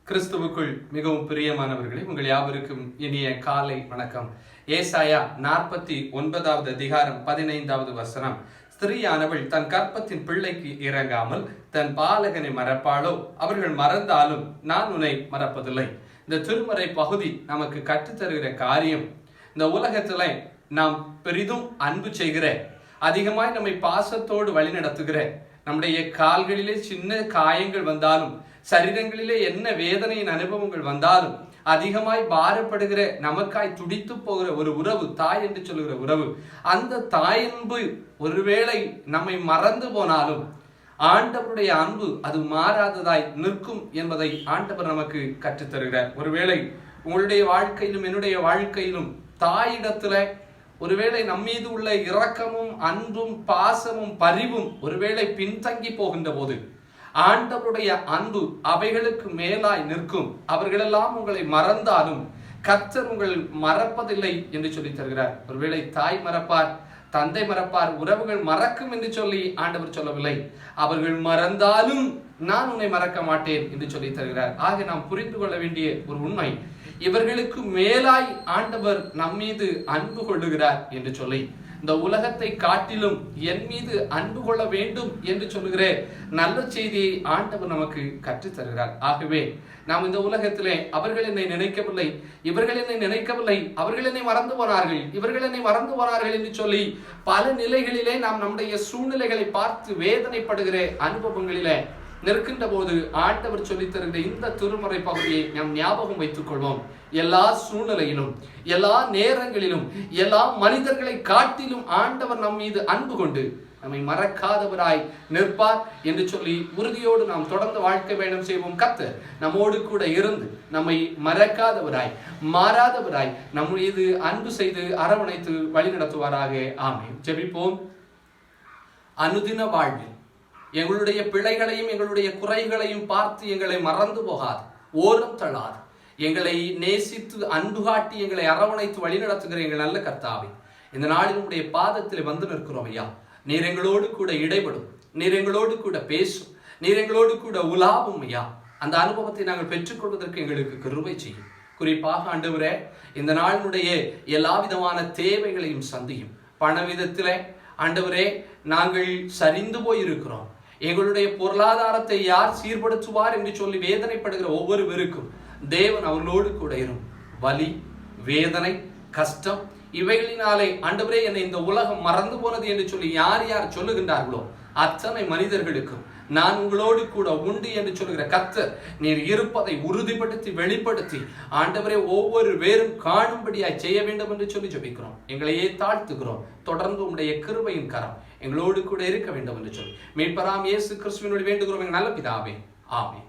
கிறிஸ்துவுக்குள் மிகவும் பிரியமானவர்களே, உங்கள் யாவருக்கும் இனிய காலை வணக்கம். ஏசாயா 49வது அதிகாரம் 15வது வசனம். ஸ்திரீயானவள் தன் கற்பத்தின் பிள்ளைக்கு இறங்காமல் தன் பாலகனை மறப்பாளோ? அவர்கள் மறந்தாலும் நான் உன்னை மறப்பதில்லை. இந்த திருமறை பகுதி நமக்கு கற்றுத்தருகிற காரியம், இந்த உலகத்துல நாம் பெரிதும் அன்பு செய்கிற, அதிகமாய் நம்மை பாசத்தோடு வழி நடத்துகிற, நம்முடைய கால்களிலே சின்ன காயங்கள் வந்தாலும், சரீரங்களிலே என்ன வேதனையின் அனுபவங்கள் வந்தாலும், அதிகமாய் பாரப்படுகிற, நமக்காய் துடித்து போகிற ஒரு உறவு, தாய் என்று சொல்லுகிற உறவு, அந்த தாயன்பு ஒருவேளை நம்மை மறந்து போனாலும் ஆண்டவருடைய அன்பு அது மாறாததாய் நிற்கும் என்பதை ஆண்டவர் நமக்கு கற்றுத்தருகிறார். ஒருவேளை உங்களுடைய வாழ்க்கையிலும் என்னுடைய வாழ்க்கையிலும் தாயிடத்துல ஒருவேளை நம்மீது உள்ள இரக்கமும் அன்பும் பாசமும் பரிவும் ஒருவேளை பின்தங்கி போகின்ற போது ஆண்டவருடைய அன்பு அவைகளுக்கு மேலாய் நிற்கும். அவர்களெல்லாம் உங்களை மறந்தாலும் கர்த்தர் உங்கள் மறப்பதில்லை என்று சொல்லி தருகிறார். ஒருவேளை தாய் மறப்பார், தந்தை மறப்பார், உறவுகள் மறக்கும் என்று சொல்லி ஆண்டவர் சொல்லவில்லை. அவர்கள் மறந்தாலும் நான் உன்னை மறக்க மாட்டேன் என்று சொல்லி தருகிறார். ஆக நாம் புரிந்து கொள்ள வேண்டிய ஒரு உண்மை, இவர்களுக்கு மேலாய் ஆண்டவர் நம்மீது அன்பு கொள்ளுகிறார் என்று சொல்லி, இந்த உலகத்தை காட்டிலும் என் மீது அன்பு கொள்ள வேண்டும் என்று சொல்லுகிற நல்ல செய்தியை ஆண்டவர் நமக்கு கற்றுத் தருகிறார். ஆகவே நாம் இந்த உலகத்திலே அவர்கள் என்னை நினைக்கவில்லை, இவர்கள் என்னை நினைக்கவில்லை, அவர்கள் என்னை மறந்து போனார்கள், இவர்கள் என்னை மறந்து போனார்கள் என்று சொல்லி பல நிலைகளிலே நாம் நம்முடைய சூழ்நிலைகளை பார்த்து வேதனைப்படுகிற அனுபவங்களிலே நிற்கின்ற போது ஆண்டவர் சொல்லித் தருகிற இந்த திருமறை பகுதியை நாம் ஞாபகம் வைத்துக் கொள்வோம். எல்லா சூழ்நிலையிலும், எல்லா நேரங்களிலும், எல்லா மனிதர்களை காட்டிலும் ஆண்டவர் நம் மீது அன்பு கொண்டு நம்மை மறக்காதவராய் நிற்பார் என்று சொல்லி உறுதியோடு நாம் தொடர்ந்து வாழ்க்கை பயணம் செய்வோம். கர்த்தர் நம்மோடு கூட இருந்து நம்மை மறக்காதவராய், மாறாதவராய் நம் மீது அன்பு செய்து அரவணைத்து வழி நடத்துவாராக. ஆமென். ஜெபிப்போம். அனுதின வாழ்வில் எங்களுடைய பிழைகளையும் எங்களுடைய குறைகளையும் பார்த்து எங்களை மறந்து போகாது, ஓரம் தள்ளாது, எங்களை நேசித்து அன்பு காட்டி எங்களை அரவணைத்து வழிநடத்துகிற எங்கள் நல்ல கர்த்தாவே, இந்த நாளில் உடைய பாதத்தில் வந்து நிற்கிறோம் ஐயா. நீர் எங்களோடு கூட இடைபடும், நீர் எங்களோடு கூட பேசும், நீர் எங்களோடு கூட உலாவும் ஐயா. அந்த அனுபவத்தை நாங்கள் பெற்றுக்கொள்வதற்கு எங்களுக்கு கிருபை செய்யும். குறிப்பாக ஆண்டவரே, இந்த நாளினுடைய எல்லா விதமான தேவைகளையும் சந்தியும். பண விதத்திலே ஆண்டவரே நாங்கள் சரிந்து போயிருக்கிறோம், எங்களுடைய பொருளாதாரத்தை யார் சீர்படுத்துவார் என்று சொல்லி வேதனைப்படுகிற ஒவ்வொருவருக்கும் தேவன் அவர்களோடு கூட இரும். வலி, வேதனை, கஷ்டம் இவைகளினாலே ஆண்டவரே என்னை இந்த உலகம் மறந்து போனது என்று சொல்லி யார் யார் சொல்லுகின்றார்களோ அத்தனை மனிதர்களுக்கும் நான் உங்களோடு கூட உண்டு என்று சொல்லுகிற கர்த்தர் நீர் இருப்பதை உறுதிப்படுத்தி வெளிப்படுத்தி ஆண்டவரே ஒவ்வொரு வேறும் காணும்படியாய் செய்ய வேண்டும் என்று சொல்லி ஜெபிக்கிறோம். எங்களையே தாழ்த்துகிறோம். தொடர்ந்து உடைய கிருபையின் கரம் எங்களோடு கூட இருக்க வேண்டும் என்று சொல்லி மீட்பராம் இயேசு கிறிஸ்துவினுடைய வேண்டுகிறோம் எங்கள் நல்ல பிதாவே. ஆமென்.